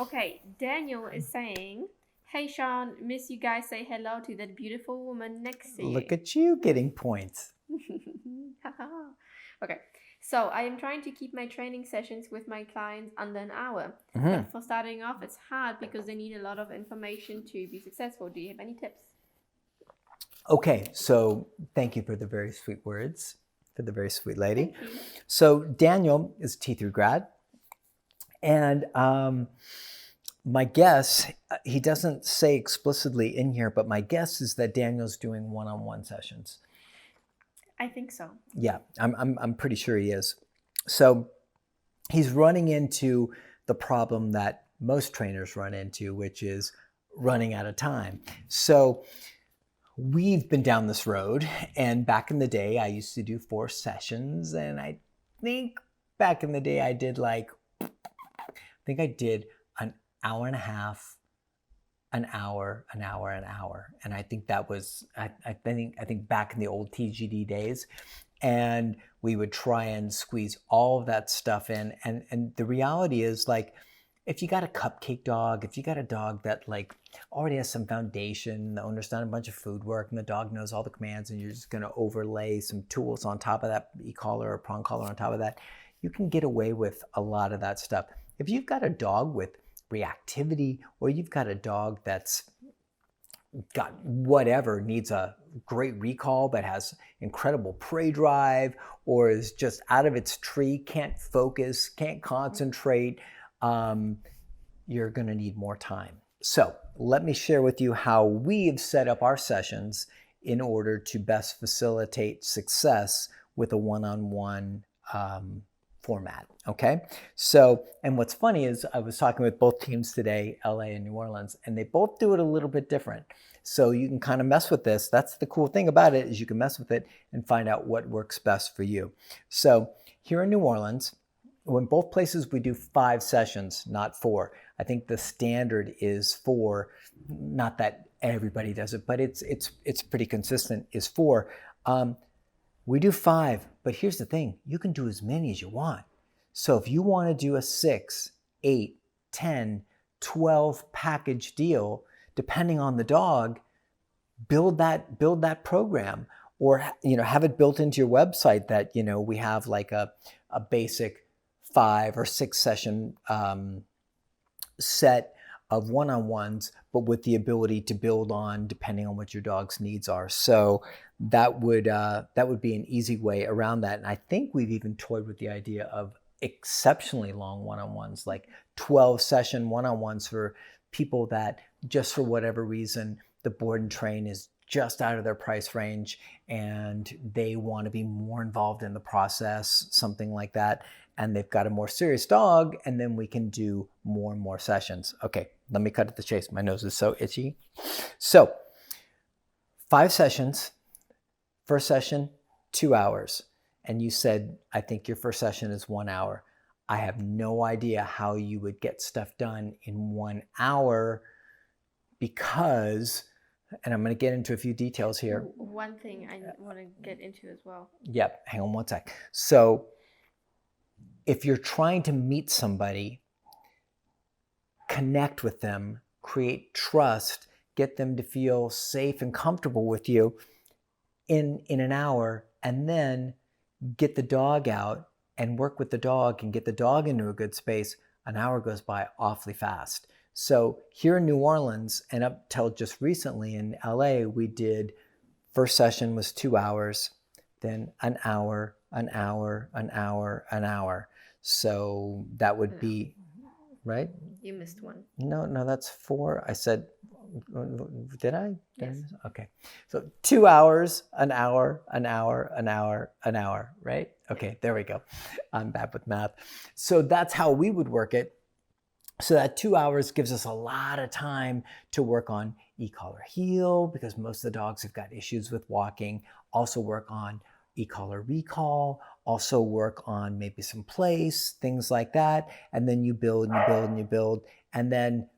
Okay, Daniel is saying, "Hey Sean, miss you guys. Say hello to that beautiful woman next to Look you." at you getting points. Okay, so I am trying to keep my training sessions with my clients under an hour. Mm-hmm. But for starting off, it's hard because they need a lot of information to be successful. Do you have any tips? Okay, so thank you for the very sweet words, for the very sweet lady. Thank you. So Daniel is a T3 grad, and my guess, he doesn't say explicitly in here, but my guess is that Daniel's doing one-on-one sessions. I think so. Yeah, I'm pretty sure he is. So he's running into the problem that most trainers run into, which is running out of time. So we've been down this road, and back in the day, I used to do 4 sessions, and I think back in the day I did an hour and a half, an hour, an hour, an hour, and I think that was I think back in the old TGD days, and we would try and squeeze all of that stuff in, and the reality is, like, if you got a cupcake dog, if you got a dog that like already has some foundation, the owner's done a bunch of food work, and the dog knows all the commands, and you're just going to overlay some tools on top of that, e-collar or prong collar on top of that, you can get away with a lot of that stuff. If you've got a dog with reactivity, or you've got a dog that's got whatever, needs a great recall but has incredible prey drive, or is just out of its tree, can't focus, can't concentrate, you're going to need more time. So let me share with you how we've set up our sessions in order to best facilitate success with a one-on-one format. Okay. So, and what's funny is I was talking with both teams today, LA and New Orleans, and they both do it a little bit different. So you can kind of mess with this. That's the cool thing about it, is you can mess with it and find out what works best for you. So here in New Orleans, when both places we do 5 sessions, not 4. I think the standard is 4. Not that everybody does it, but it's pretty consistent, is 4. We do 5, but here's the thing. You can do as many as you want. So if you want to do a 6, 8, 10, 12 package deal, depending on the dog, build that program, or have it built into your website that we have like a basic 5 or 6 session set of one-on-ones, but with the ability to build on depending on what your dog's needs are. So that would be an easy way around that. And I think we've even toyed with the idea of exceptionally long one-on-ones, like 12 session one-on-ones for people that just for whatever reason the board and train is just out of their price range and they want to be more involved in the process, something like that, and they've got a more serious dog, and then we can do more and more sessions. Okay, let me cut to the chase. My nose is so itchy. So 5 sessions, first session, 2 hours. And you said, I think your first session is 1 hour. I have no idea how you would get stuff done in 1 hour because, and I'm going to get into a few details here. One thing I want to get into as well. Yep, hang on one sec. So if you're trying to meet somebody, connect with them, create trust, get them to feel safe and comfortable with you in an hour, and then get the dog out and work with the dog and get the dog into a good space, an hour goes by awfully fast. So here in New Orleans, and up till just recently in LA, we did, first session was 2 hours, then an hour, an hour, an hour, an hour. So that would be, right? You missed one. No, that's 4. I said, did I? Yes. Okay. So 2 hours, an hour, an hour, an hour, an hour, right? Okay, there we go. I'm bad with math. So that's how we would work it. So that 2 hours gives us a lot of time to work on e-collar heel, because most of the dogs have got issues with walking. Also work on e-collar recall, also work on maybe some place, things like that. And then you build and you build and you build. And then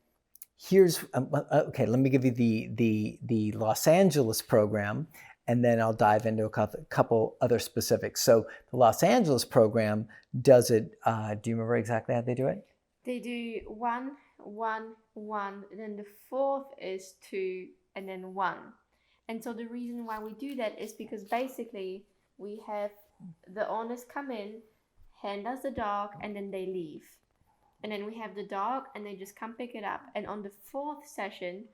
here's, okay, let me give you the Los Angeles program, and then I'll dive into a couple other specifics. So the Los Angeles program does it, do you remember exactly how they do it? They do 1 1, 1, and then the fourth is 2, and then 1. And so the reason why we do that is because basically we have the owners come in, hand us the dog, and then they leave. And then we have the dog, and they just come pick it up. And on the fourth session,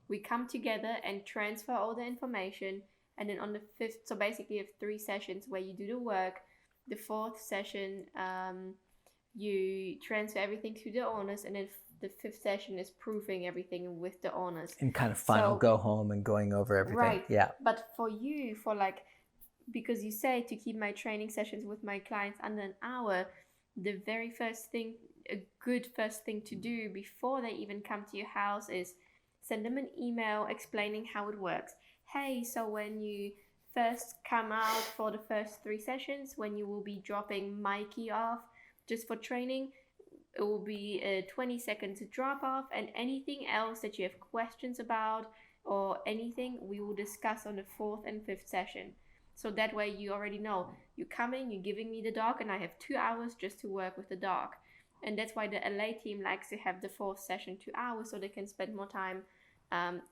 we come together and transfer all the information. And then on the fifth, so basically you have 3 sessions where you do the work. The fourth session, you transfer everything to the owners, and then the fifth session is proving everything with the owners. And kind of final go home and going over everything. Right. Yeah. But for you, for like, because you say to keep my training sessions with my clients under an hour, the very first thing, a good first thing to do before they even come to your house is send them an email explaining how it works. Hey, so when you first come out for the first 3 sessions, when you will be dropping Mikey off just for training, it will be a 20 seconds drop off, and anything else that you have questions about or anything we will discuss on the 4th and 5th session. So that way you already know, you're coming, you're giving me the dog, and I have 2 hours just to work with the dog. And that's why the LA team likes to have the 4th session 2 hours, so they can spend more time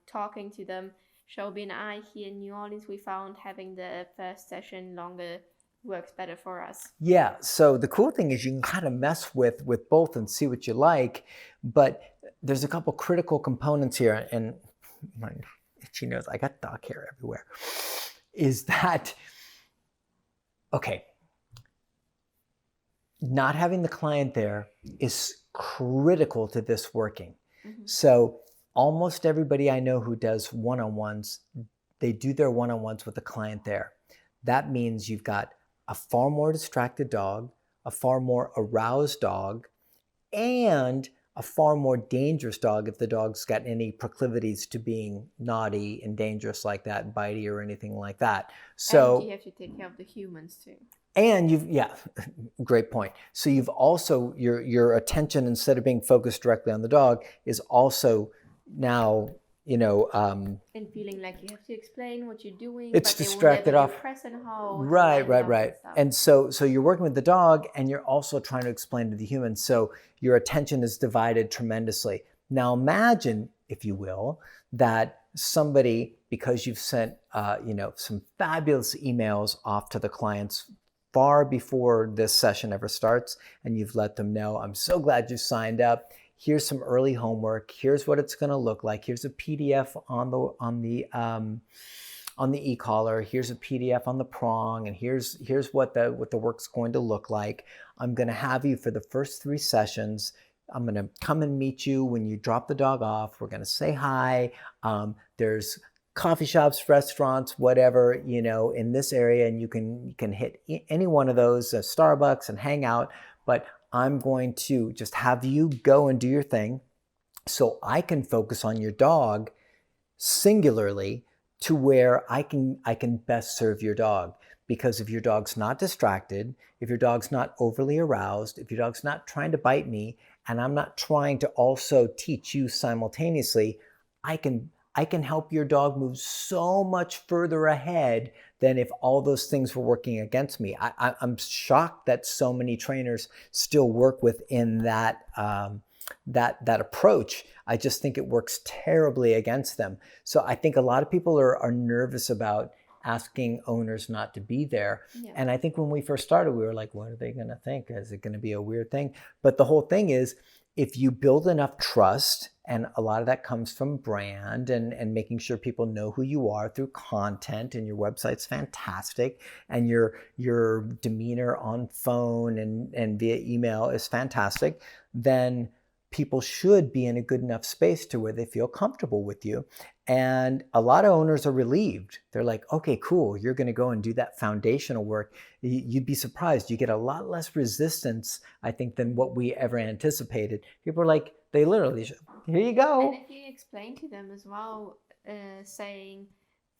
talking to them. Shelby and I here in New Orleans, we found having the first session longer works better for us. Yeah. So the cool thing is you can kind of mess with both and see what you like, but there's a couple critical components here, and she knows I got dog hair everywhere, is that, okay, not having the client there is critical to this working. Mm-hmm. So almost everybody I know who does one-on-ones, they do their one-on-ones with the client there. That means you've got a far more distracted dog, a far more aroused dog, and a far more dangerous dog if the dog's got any proclivities to being naughty and dangerous like that, bitey or anything like that. So and you have to take care of the humans too. And great point. So you've also, your attention, instead of being focused directly on the dog, is also now, and feeling like you have to explain what you're doing. It's but distracted off. Press and hold. Right. And so you're working with the dog, and you're also trying to explain to the human. So your attention is divided tremendously. Now imagine, if you will, that somebody, because you've sent, some fabulous emails off to the clients far before this session ever starts, and you've let them know, I'm so glad you signed up. Here's some early homework. Here's what it's going to look like. Here's a PDF on the e-collar. Here's a PDF on the prong, and here's what the work's going to look like. I'm going to have you for the first 3 sessions. I'm going to come and meet you when you drop the dog off. We're going to say hi. There's coffee shops, restaurants, whatever, in this area, and you can hit any one of those, Starbucks, and hang out. But I'm going to just have you go and do your thing so I can focus on your dog singularly to where I can best serve your dog. Because if your dog's not distracted, if your dog's not overly aroused, if your dog's not trying to bite me, and I'm not trying to also teach you simultaneously, I can help your dog move so much further ahead than if all those things were working against me. I'm shocked that so many trainers still work within that approach. I just think it works terribly against them. So I think a lot of people are nervous about asking owners not to be there. Yeah. And I think when we first started, we were like, what are they going to think? Is it going to be a weird thing? But the whole thing is, if you build enough trust, and a lot of that comes from brand and making sure people know who you are through content, and your website's fantastic, and your demeanor on phone and via email is fantastic, then people should be in a good enough space to where they feel comfortable with you. And a lot of owners are relieved. They're like, okay, cool. You're going to go and do that foundational work. You'd be surprised. You get a lot less resistance, I think, than what we ever anticipated. People are like, they literally, here you go. And if you explain to them as well, saying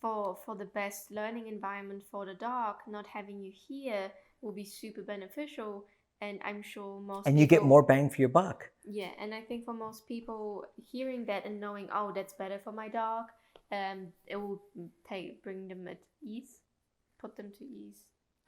for the best learning environment for the dog, not having you here will be super beneficial. And I'm sure most And you get more bang for your buck. Yeah, and I think for most people, hearing that and knowing, oh, that's better for my dog, it will bring them at ease, put them to ease.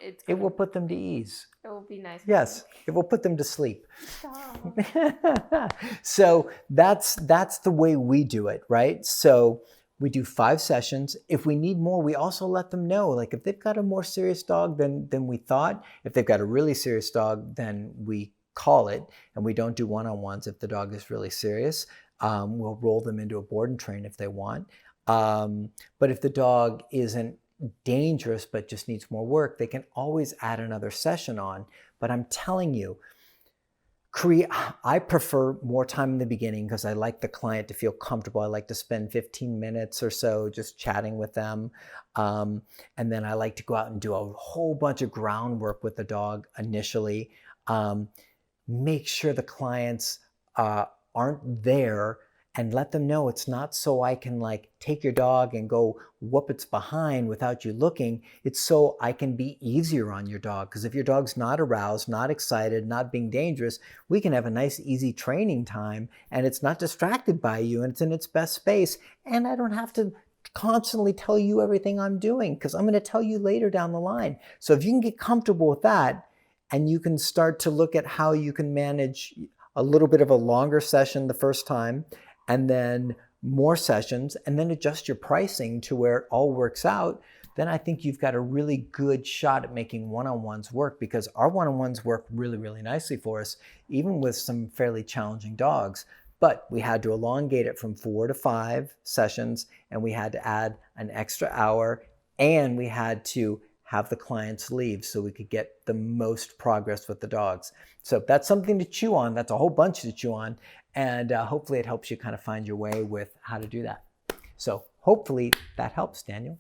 It will put them to ease. It will be nice. Yes, it will put them to sleep. Stop. So that's the way we do it, right? So we do 5 sessions. If we need more, we also let them know. Like if they've got a more serious dog than we thought, if they've got a really serious dog, then we call it, and we don't do one-on-ones if the dog is really serious. We'll roll them into a board and train if they want. But if the dog isn't dangerous but just needs more work, they can always add another session on. But I'm telling you, I prefer more time in the beginning because I like the client to feel comfortable. I like to spend 15 minutes or so just chatting with them. And then I like to go out and do a whole bunch of groundwork with the dog initially. Make sure the clients aren't there, and let them know it's not so I can like take your dog and go whoop its behind without you looking. It's so I can be easier on your dog. Because if your dog's not aroused, not excited, not being dangerous, we can have a nice easy training time and it's not distracted by you and it's in its best space. And I don't have to constantly tell you everything I'm doing because I'm going to tell you later down the line. So if you can get comfortable with that and you can start to look at how you can manage a little bit of a longer session the first time, and then more sessions, and then adjust your pricing to where it all works out, then I think you've got a really good shot at making one-on-ones work, because our one-on-ones work really, really nicely for us, even with some fairly challenging dogs. But we had to elongate it from 4 to 5 sessions, and we had to add an extra hour, and we had to have the clients leave so we could get the most progress with the dogs. So that's something to chew on. That's a whole bunch to chew on. And hopefully it helps you kind of find your way with how to do that. So hopefully that helps, Daniel.